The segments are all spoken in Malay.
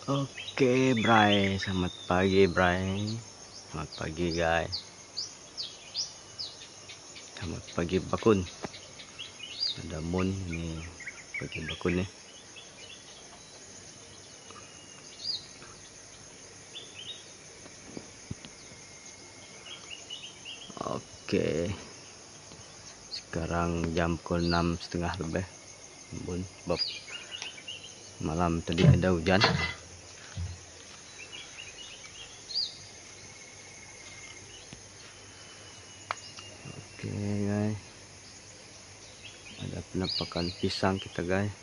Oke, Bray, selamat pagi, Bray. Selamat pagi, guys. Selamat pagi, Bakun. Ada Moon nih, pagi Bakun nih. Oke, sekarang jam pukul 6:30 lebih. Moon, sebab malam tadi ada hujan. Oke, guys, ada penampakan pisang kita, guys.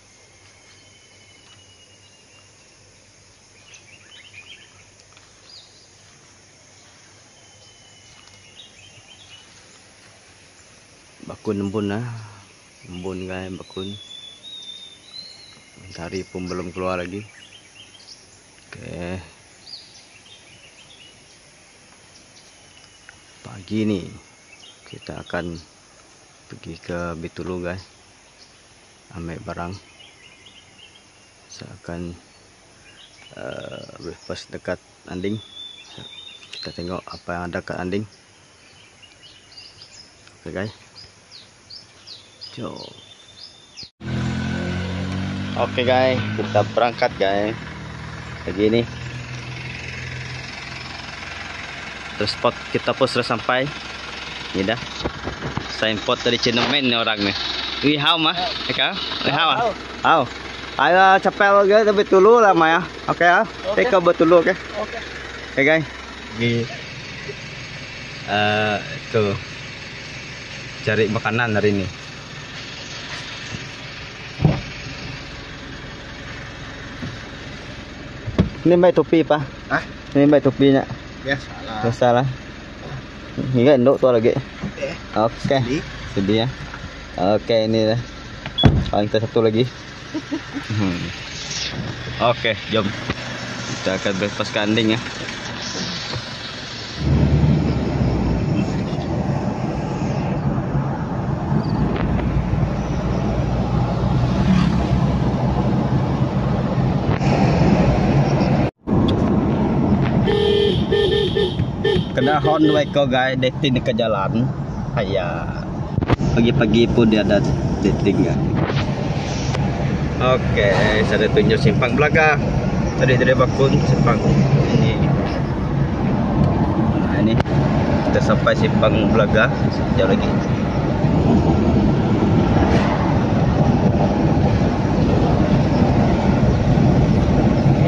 Bakun embun lah, embun guys, bakun. Matahari pun belum keluar lagi. Oke, pagi nih kita akan pergi ke Bitulu, guys, ambil barang. Saya akan breakfast dekat Anding. Kita tengok apa yang ada kat Anding. Oke, guys, jom. Oke, guys, kita berangkat, guys. Pagi ini transport kita pun sudah sampai. Ini dah signboard dari Cinemen ni orang ni. Ui hao mah, eka? Ui hao ah? Hao. Ayo capek lagi tapi Betulu lah Maya. Oke ah. Kita Betulu, oke. Oke. Oke, guys. Di tuh cari makanan hari ini. Ini baik topi pak? Hah? Ini baik topinya? Biasalah. Biasalah. Ini kan induk tu lagi. Oke. Sedih ya. Oke, ini dah. Paling kita satu lagi. Oke, jom. Kita akan breakfast ke Anding ya. Kena horn dua ekor, guys, dating dekat jalan. Ayah, pagi-pagi pun dia ada dating, guys. Oke, saya tunjuk simpang belakang. Tadi Bakun simpang ini. Nah, ini kita sampai simpang Belaga sekejap lagi.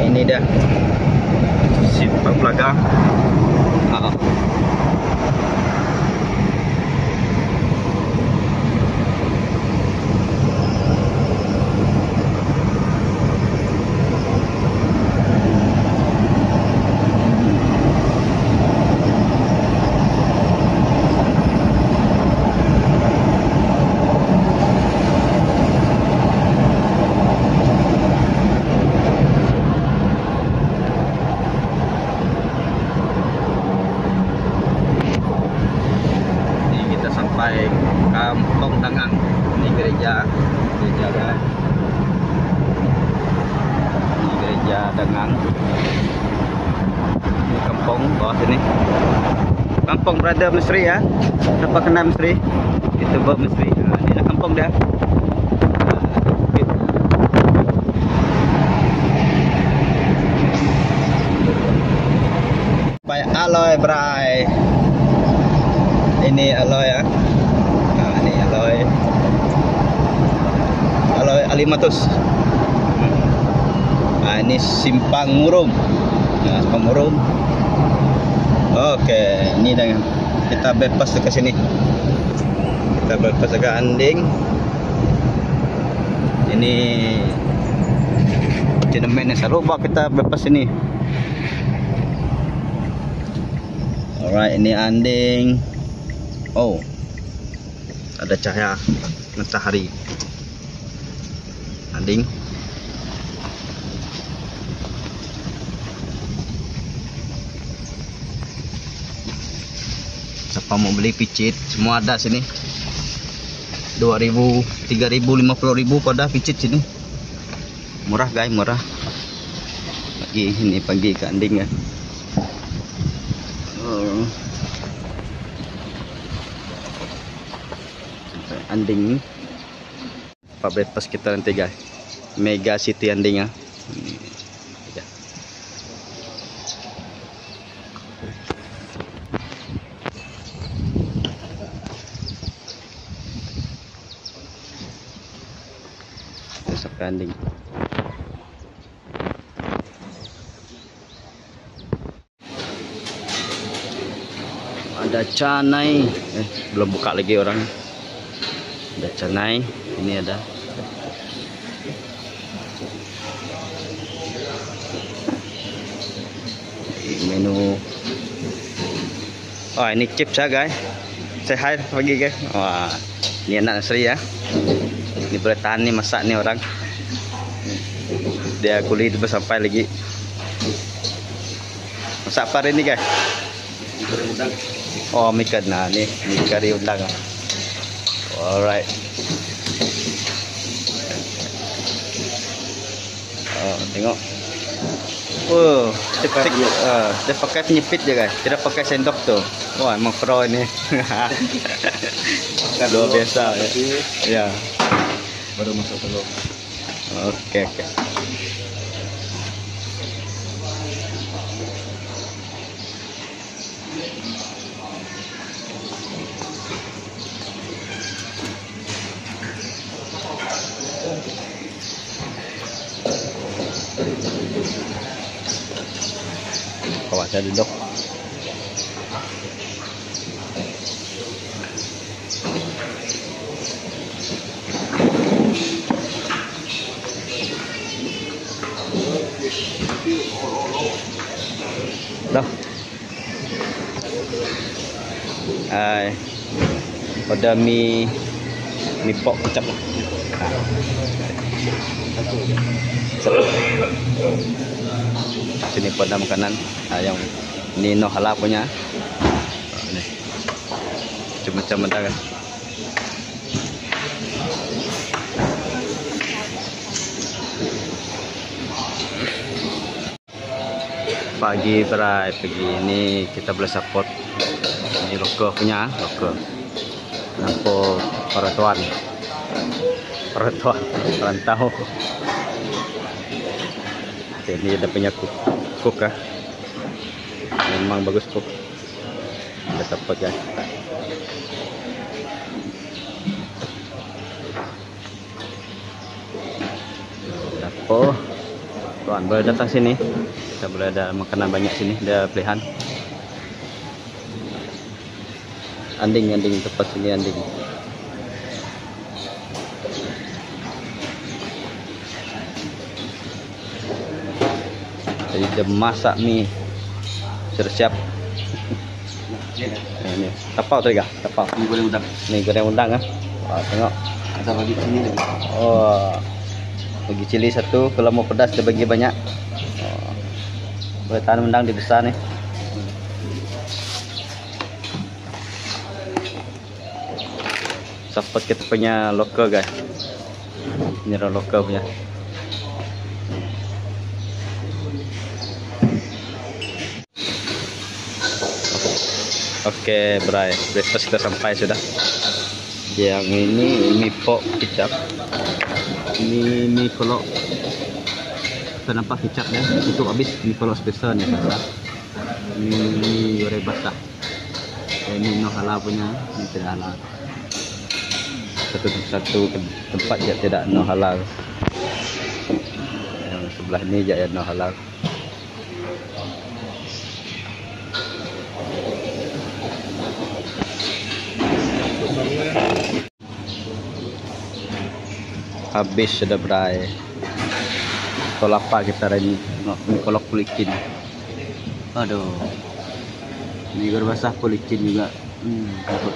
Ini dah simpang Belaga. Sampai Kampung Tangang. Ini gereja kan. Ini gereja Tangang. Ini kampung bawah sini. Kampung Brother Mesri ya. Siapa kenal Mesri? Itu Bob Mesri. Nah, inilah kampung dia. Baik aloy bray. Ini aloy ya. Nah, ini aloy. Aloy Alimatus. Nah, ini simpang Murum. Nah, simpang Murum. Oke, ini dengan kita bypass ke sini. Kita bypass ke Anding. Ini Cinemen yang selalu bawa kita bypass sini. Alright, ini Anding. Oh, ada cahaya matahari. Anding. Siapa mau beli picit, semua ada sini. 2.000, 3.000, 50.000 pada picit sini. Murah, guys, murah. Pagi ke Anding kan. Sampai Anding. Apa breakfast kita nanti guys. Mega City Anding ah. Sampai Anding. Ada canai, belum buka lagi orang. Ada canai, ini ada. Menu. Oh, ini chips ya guys. Say hi pagi guys. Wah, ini anak Nasri ya. Ini boleh tahan nih masak nih orang. Dia kulit sampai lagi. Masak apa hari ini guys? Oh, mie kari. Nah, nih mie kari udang. Alright. Oh, tengok. Oh, dia pakai penyipit je guys. Tidak pakai sendok tuh. Wah, emang pro ini. Luar biasa ya. Ya. Baru masuk telur. Oke. Kawan saya duduk. Dah. Hai. Order mie pok kecap. Sini pada makanan yang ini no halal punya. Ini macam-macam ada kan. Pagi ini kita boleh support ini lokal punya nampak peratuan perantau. Ini ada punya cook ah. Memang bagus cook. Kita support ya. Dapur. Tuan boleh datang sini. Kita boleh ada makanan banyak sini, ada pilihan. Anding tempat sini Anding. Jadi dia masak mie sudah siap. Ini tapau tadi kah? Tapau. Ini goreng udang. Ini goreng udang ah. Wah, tengok. Ada bagi cili lagi. Oh. Bagi cili satu, kalau mau pedas dia bagi banyak. Oh. Boleh tahan udang di besar nih. Support kita punya lokal guys. Ini lokal punya. Oke, bray, breakfast kita sampai sudah. Yang ini mie pok kicap. Ini mie kolok. Kita nampak kicapnya itu habis mie kolok spesial nih saudara. Ini goreng basah. Ini no halal punya, ini tidak halal. Satu tempat je tidak no halal. Yang sebelah ini je yang no halal. Habis sudah berai. Kalau apa kita hari ini kolok pulikin. Aduh. Ini goreng basah pulikin juga.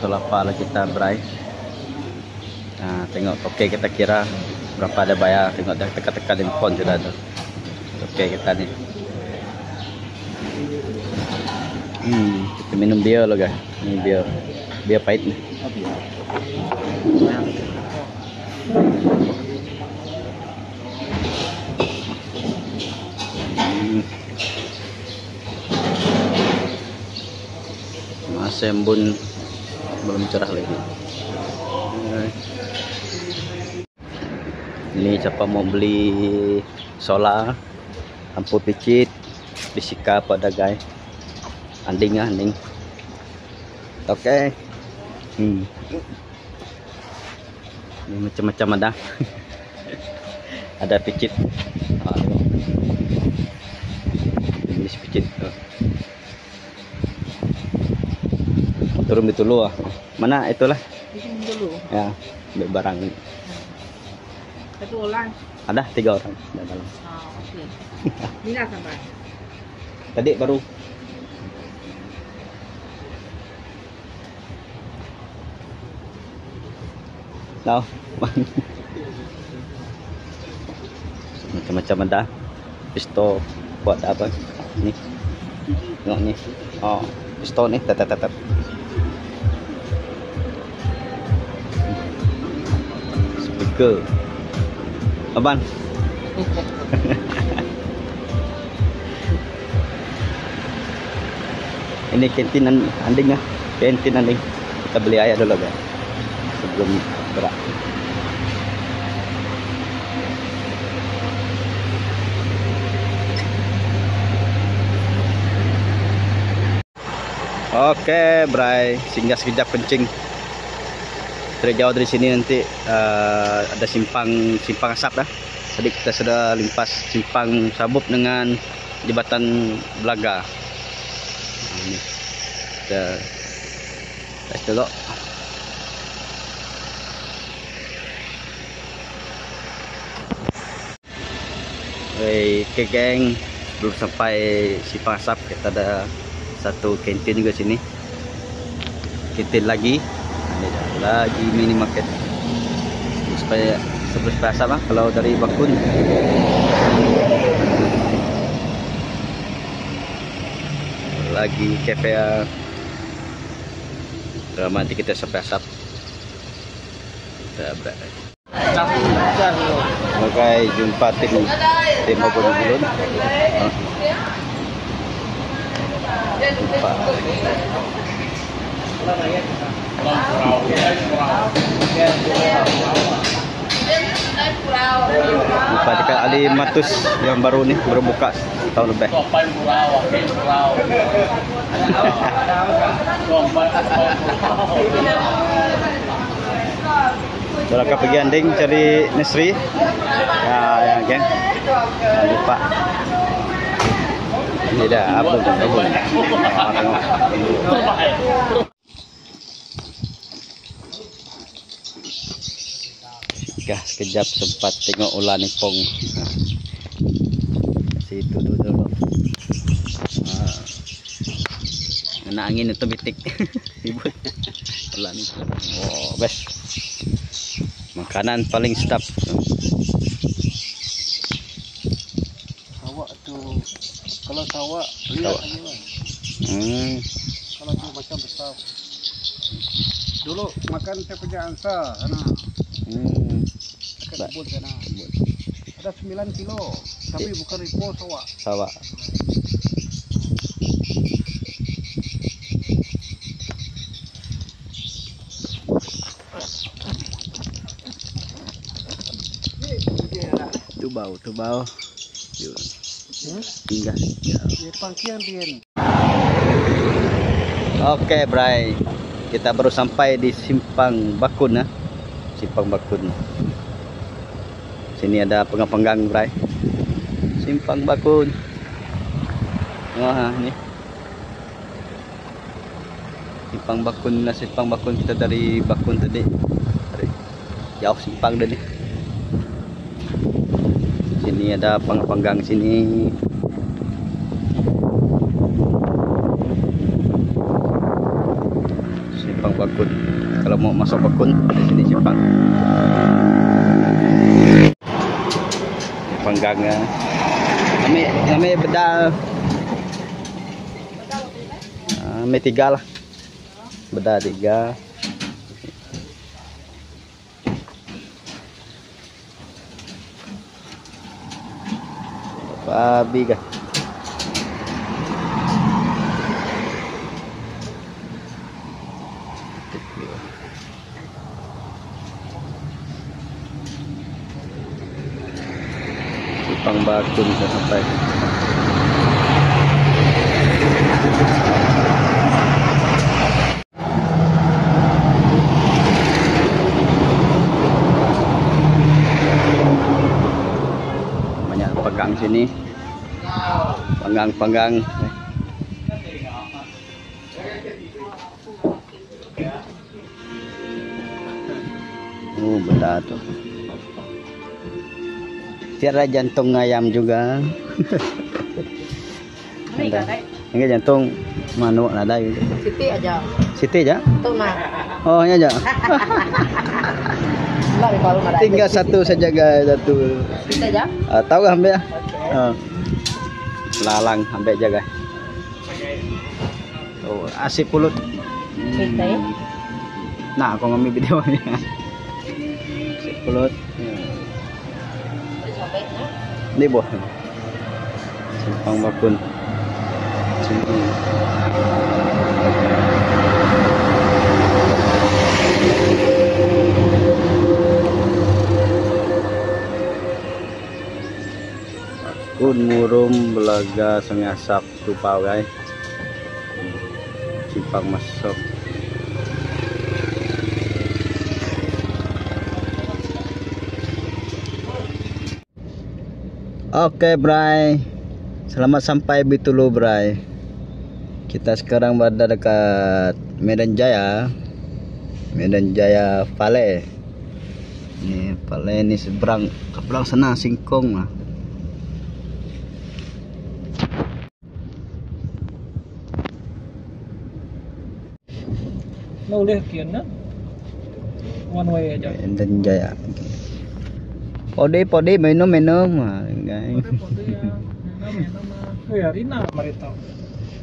Kalau apa lah kita berai. Nah, tengok okey kita kira berapa ada bayar. Tengok dah tekan-tekan handphone sudah tu. Okey kita ni. Kita minum bir lo guys. Ini bir pahit ni. Masih embun, belum cerah lagi. Ini siapa mau beli solar, lampu picit, disika pada guys. Anding ya, anding. Oke. Ini macam-macam ada. Ada picit. Jenis picit. Turun di dulu ah. Mana itulah? Dulu. Ya, ambil barang. Satu orang. Ada 3 orang di dalam. Okey. Mina sampai. Tadi baru. Tahu. Macam-macam ada. Pistol buat apa? Ni. Tengok ni. Oh, pistol ni tetap. Speaker. Abang. Ini kantin anding lah. Kantin anding. Kita beli air dulu guys. Sebelum berak. Oke, Bray, singgah sekejap kencing. Tidak jauh dari sini nanti ada simpang asap dah. Tadi kita sudah limpas simpang Sabub dengan jembatan Belaga. Ini kita tes dulu. Oke geng, belum sampai simpang asap. Kita ada satu kantin juga sini. Kantin lagi. Ini lagi mini market. Supaya asap lah kalau dari Bakun. Lagi cafe nanti kita sampai asap. Kita berada. Oke, jumpa tim Bakun dulu. Jumpa. Jumpa dekat Ali Matus yang baru ni, baru buka tahun lebih. Kalau kau pergi anding cari Nesri, ya geng, jangan lupa. Ini dah apa tu? Sekejap sempat tengok ular nipong. Situ dulu. Kena angin otomatik. Ribut. Ular nipong. Oh, best. Makanan paling sedap. Sawak tu, kalau sawak lihat aja lah. Kalau tu macam besar. Dulu makan saya punya angsa sana. Dekat kebun sana. Ada 9 kilo, tapi bukan ripo sawak. Sawak. Tu bau. Tinggal. Pangkian dia. Oke, Bray. Kita baru sampai di Simpang Bakun, Simpang Bakun. Sini ada penggang-penggang, Bray. Simpang Bakun. Wah, ini. Simpang Bakun kita dari Bakun tadi. Jauh simpang tadi. Sini ada penggang sini. Simpang Bakun. Kalau mau masuk Bakun di sini simpang. Penggangnya. Kami bedal. Kami 3 lah. Bedal 3. Babi kah? Simpang Bakun sudah sampai. Banyak pegang sini. Panggang. Benda tuh. Tiada jantung ayam juga. Ini jantung manuk ada gitu. Siti aja. Siti aja? Tuh mah. Oh, ini aja. Tinggal satu saja guys, satu. Siti aja. Tahu gak ambil? Lalang ambil aja guys. Oh, asip pulut. Siti. Nah, aku ngambil videonya. Asip pulut. Ini buah. Simpang Bakun. Sini. Bakun Murum Belaga Sengasap Tupau guys. Simpang masuk. Oke, Bray. Selamat sampai Bitulu, Bray. Kita sekarang berada dekat Medan Jaya. Medan Jaya Vale. Ini Vale ini seberang sana Singkong lah. Mau lihat kian na? One way aja. Medan Jaya. Pode minum. Guys. Ya, Rina marito.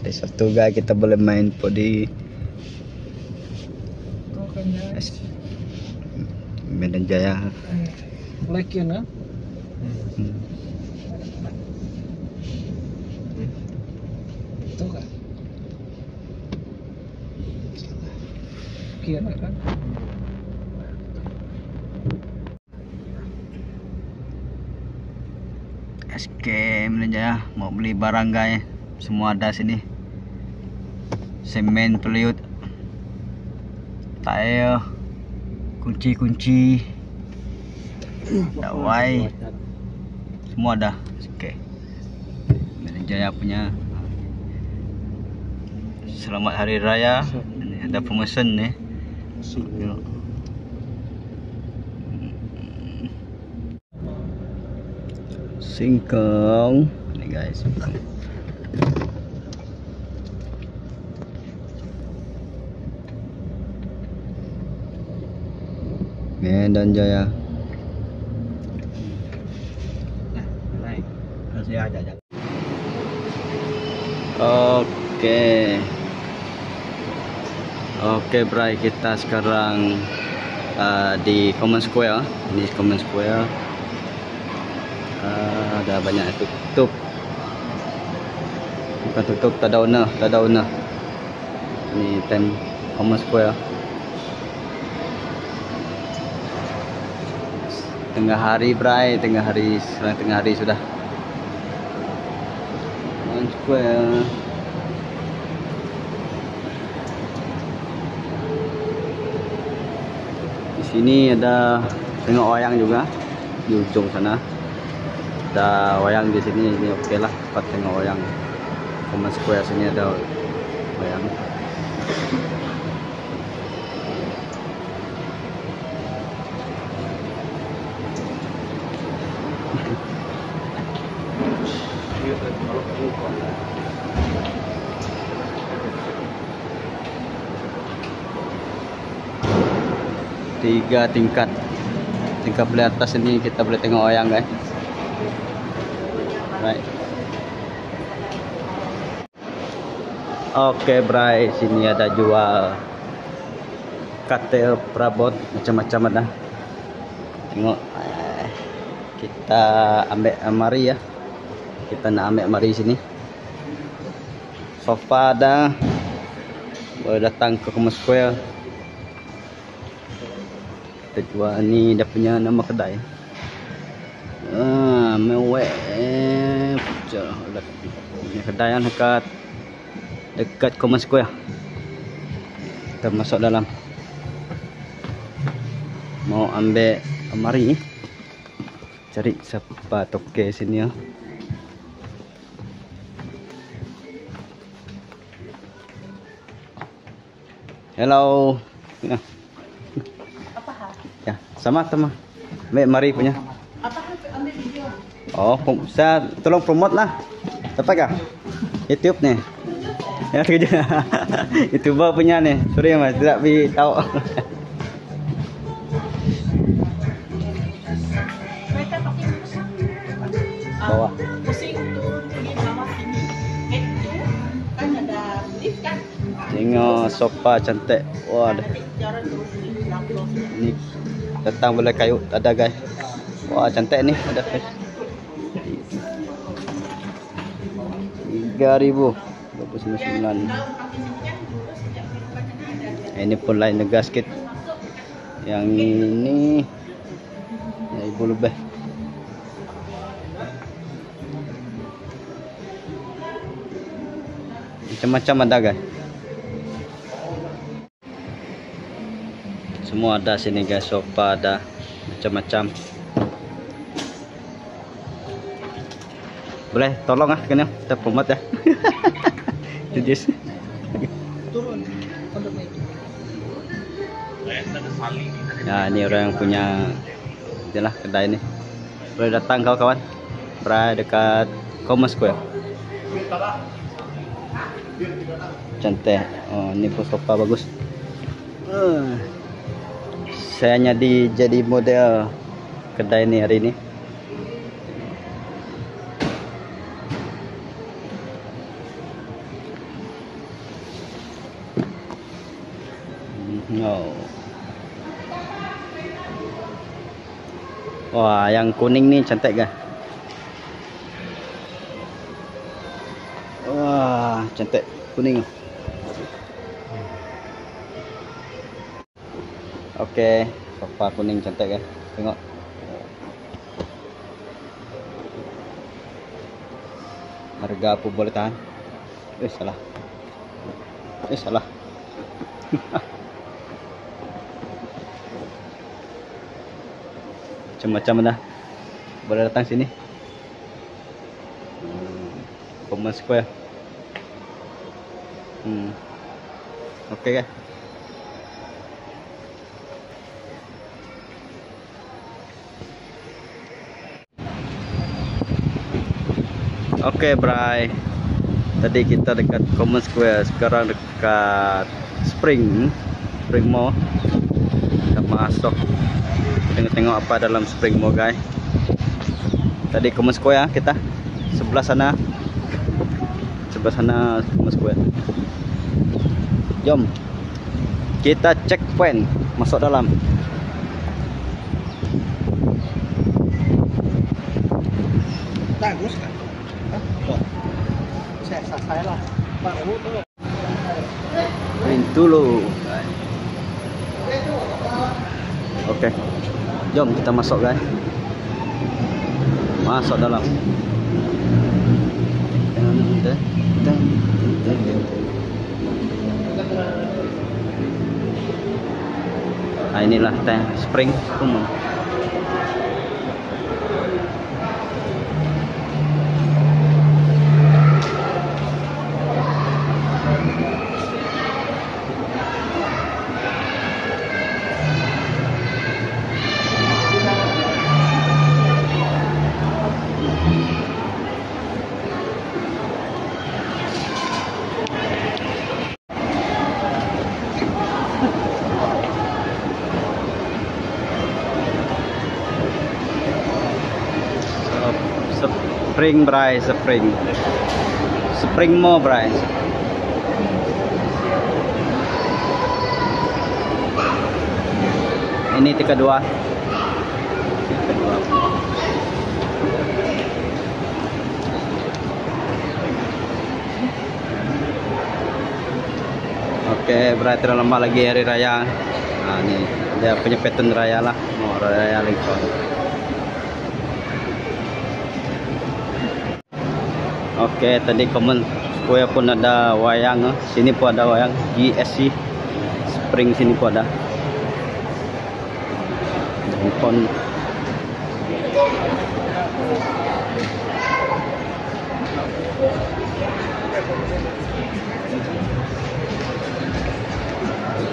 Di satu guys kita boleh main podi. Medan Jaya. Like yun na? Ito ka. Kira kan? SK Medan Jaya mau beli barang guys, semua ada sini. Semen peliut, tile, kunci, dawai, semua ada. SK Medan Jaya punya. Selamat Hari Raya. Ini ada promotion nih. Singkong ini guys, singkong. Medan Jaya. Oke, Bray, kita sekarang di Common Square. Ini Common Square. Ada banyak tutup. Bukan tutup, tak ada owner. Ini time Common Square. Tengah hari, Bray, tengah hari sudah. Common Square. Di sini ada tengok wayang juga di ujung sana. Ada wayang di sini, ini oke lah tempat tengok wayang. Common Square sini ada wayang. Tiga tingkat di atas ini kita boleh tengok wayang guys. Right. Oke, Bray, sini ada jual katil perabot macam-macam ada. Tengok, kita ambil mari ya. Kita nak ambil mari sini. Sofa ada. Boleh datang ke Common Square. Kita jual, ni dia punya nama kedai. Mewek kedai yang dekat Common Square. Kita masuk dalam. Mau ambil amari ni. Cari siapa toke sini ya. Hello. Ya. Apa hal? Ya, sama. Ambil mari punya. Apa hal ambil video? Oh, saya tolong promote lah. Dapat kah? YouTube ni. Ya, kerja. YouTuber punya ni. Sorry mas, tidak tahu. Kereta pakai pusing. Bawah. Pusing turun pergi bawah sini. Itu kan ada lift kan? Tengok sofa cantik. Wah, Ada jalan turun sini. ni datang boleh kayu ada guys. Wah, cantik ni. Ada 3,029. Ini pun lain lega sikit. Yang ini 1,000 lebih. Macam-macam ada guys. Semua ada sini guys, sofa ada macam-macam. Boleh tolong kena kita promote ya. Jujur. Turun. Pondok itu. Ya, ini orang yang punya inilah kedai ni. Boleh datang kawan-kawan. Berada dekat Common Square. Cantik. Oh, ini pun sofa bagus. Saya hanya jadi model kedai ni hari ni. No. Wah, yang kuning ni cantik kan? Wah, cantik kuning. Okey, sofa kuning cantik kan? Tengok. Harga apa boleh tahan? Salah. Salah. Macam-macam dah. Boleh datang sini. Common Square. Okey kan? Okey, bray. Tadi kita dekat Common Square, sekarang dekat Spring Mall. Kita masuk. Tengok apa dalam Spring Mall guys. Tadi Common Square kita. Sebelah sana Common Square. Jom. Kita checkpoint masuk dalam. Bagus kan? Saya lah. Baru tu. Pintu dulu. Okey. Jom kita masuk guys. Masuk dalam. Nah, inilah Spring Mall. Spring bray, Spring Mall bray. Ini tiga dua. Oke, berarti lama lagi hari raya. Nah, ini dia punya pattern raya lah, mau raya Lincoln. Oke, tadi komen supaya pun ada wayang. Sini pun ada wayang. GSC Spring sini pun ada. Nonton.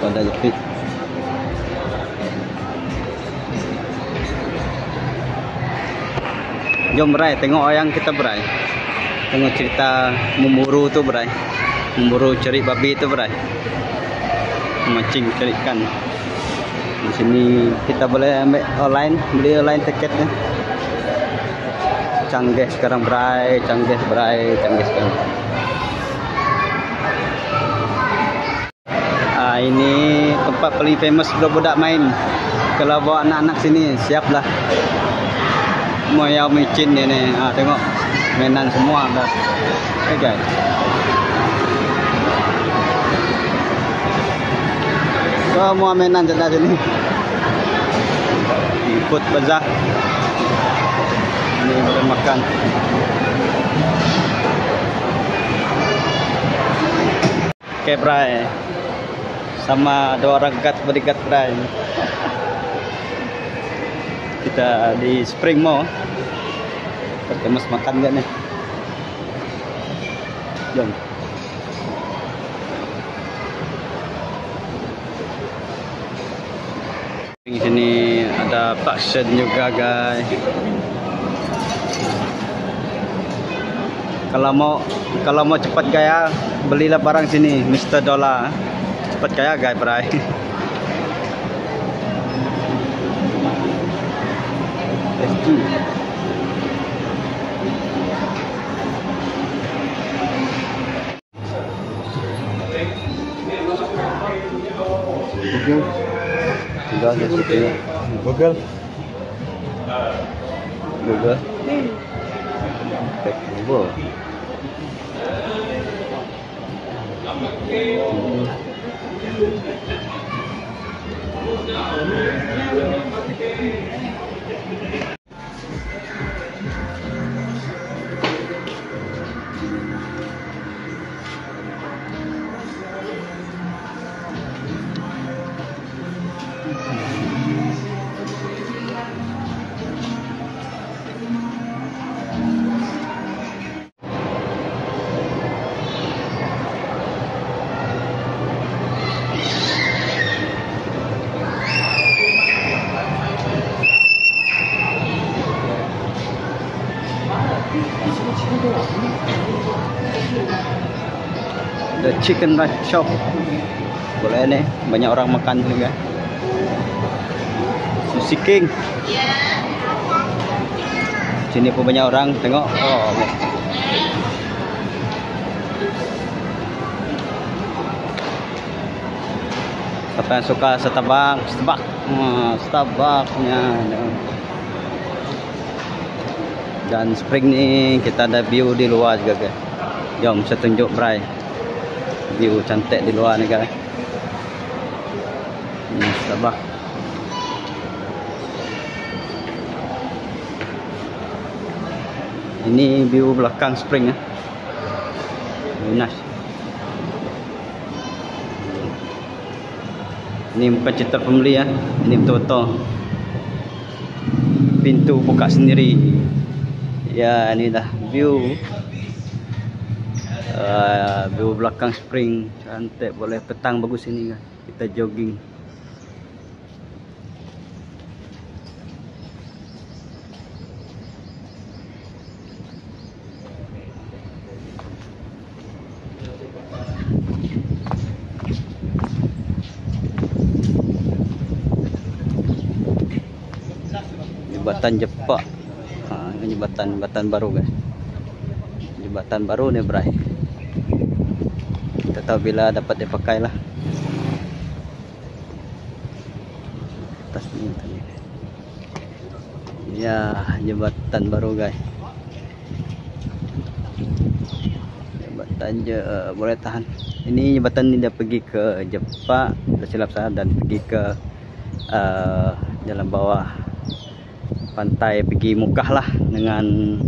Pada jepit. Jom Bray, tengok wayang kita Bray. Tengok cerita memburu tu Bray. Memburu cari babi tu Bray. Mancing cari ikan. Di sini kita boleh ambil online, beli online tiketnya. Canggih sekarang Bray, canggih sekarang. Ini tempat paling famous budak-budak main. Kalau bawa anak-anak sini, siaplah. Mau yang micin ini, tengok mainan semua dah. Okay guys. Semua mainan ada sini. Ikut bazar. Ini boleh makan. Okay Bray. Sama 2 orang bodyguard Bray. Kita di Spring Mall. Kita mas makan gak nih? Jom. Di sini ada passion juga guys. Kalau mau cepat gaya, belilah barang sini Mr. Dollar. Cepat kaya guys Bray. SG. Tinggal di situ. Google. Tek Google. The chicken rice shop. Boleh nih, banyak orang makan juga. Sushi King. Sini pun banyak orang, tengok. Oh. Siapa yang suka Starbucksnya. Dan Spring nih kita ada view di luar juga guys. Jom saya tunjuk Bray. View cantik di luar nih guys. Ini Starbucks. Ini view belakang Spring ya. Nice. Ini bukan cerita pembeli ya. Ini betul-betul pintu buka sendiri. Ya, ini dah view view belakang Spring cantik. Boleh petang bagus ini kan. Kita jogging. Jembatan Jepak. Ini jembatan baru guys. Jembatan baru nih Bray. Kita tahu bila dapat dipakai lah. Atas ini tadi. Ya, jembatan baru guys. Jembatan boleh tahan. Ini jembatan ini dia pergi ke Jepak, tersilap saya, dan pergi ke jalan bawah pantai, pergi Mukah lah dengan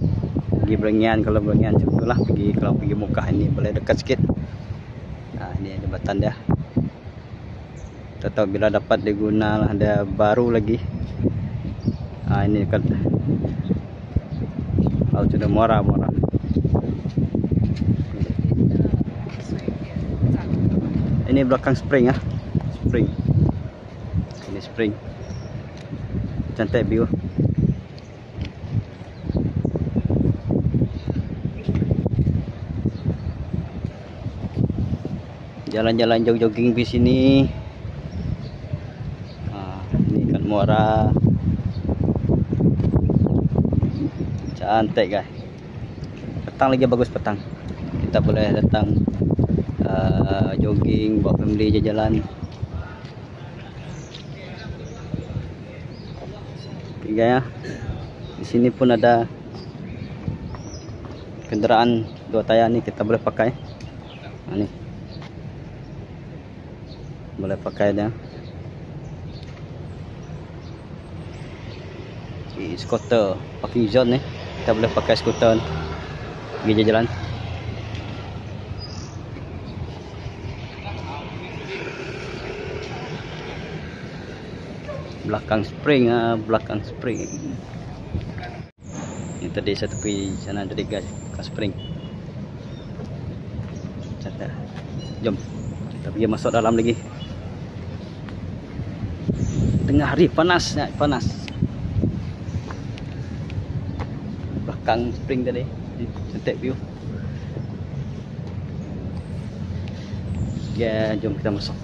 pergi Berengian, kalau Berengian macam itulah, kalau pergi Mukah ini boleh dekat sikit. Nah, ini jembatan dia. Tak tahu bila dapat diguna lah, dia baru lagi. Ini dekat Laut Cina Muara. Ini belakang spring ah. Spring. Ini spring. Cantik view. Jalan-jalan jogging di sini. Ini kan Muara. Cantik guys. Petang lagi bagus petang. Kita boleh datang jogging, bawa family jalan. Tiga ya. Di sini pun ada kendaraan 2 tayar nih, kita boleh pakai. Nah, nih. Boleh pakai dia. Di skuter parking zone nih, kita boleh pakai skuter pergi jalan. Belakang spring. Ini tadi saya tepi sana tadi guys, belakang spring. Cantik. Jom kita pergi masuk dalam lagi. Tengah hari panas. Belakang spring tadi, cantik view. Ya, jom kita masuk.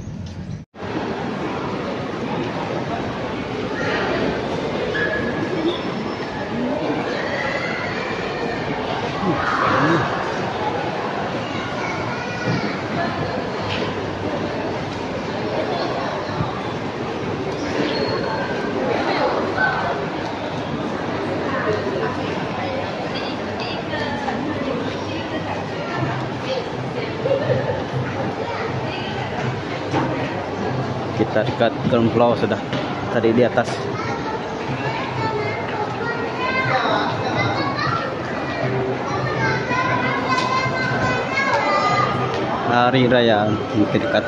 Kita dekat ground floor sudah. Tadi di atas. Hari raya mungkin dekat.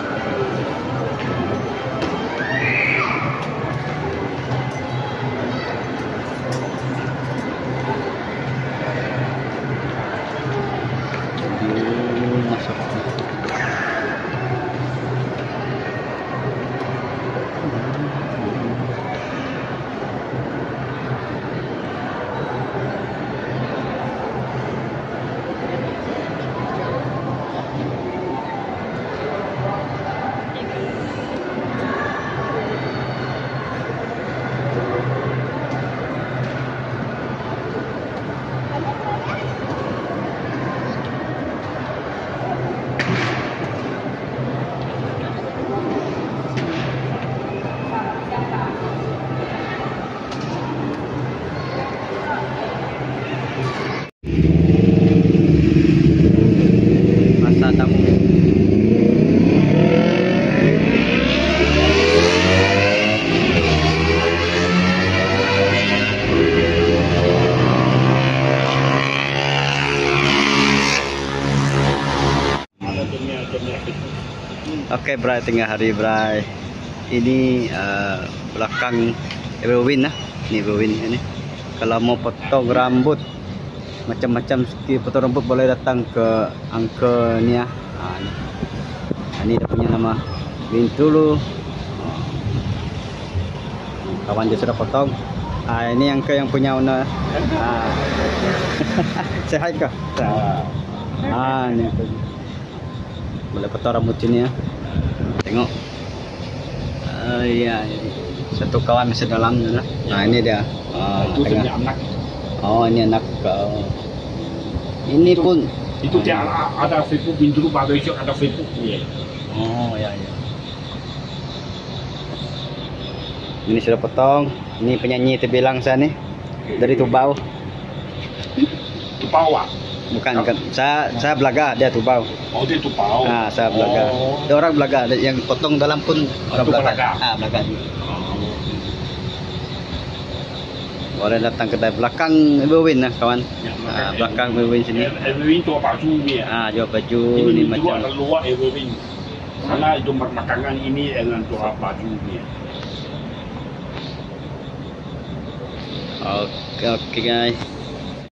Masuk. Masa tamu. Oke, Bray, tengah hari, Bray. Ini belakang Everwin lah. Ini Everwin ini. Kalau mau potong rambut macam-macam ski potong rambut boleh datang ke Uncle ni ya. Ini dia punya nama Bintulu. Kawan dia sudah potong. Ini Uncle yang punya owner. Say hi kah? Ni boleh potong rambut sini ya. Tengok. Ya, satu kawan masih dalam lah. Ini dia. Itu punya anak. Ini anak. Ini pun itu dia ada Facebook Bintulu baru esok ada Facebook ni. Ya. Ini sudah potong. Ini penyanyi terbilang saya nih dari Tubau. Tubau ah? Bukan. Saya Belaga, dia Tubau. Oh, dia Tubau. Saya Belaga. Dia orang Belaga, yang potong dalam pun orang Belaga. Belaga. Boleh datang kedai belakang Everwin lah kawan. Belakang Everwin sini. Everwin jual baju ni. Jual baju ni Ini jual macam. luar Everwin. Karena itu makanan ini dengan jual baju ni. Okay guys.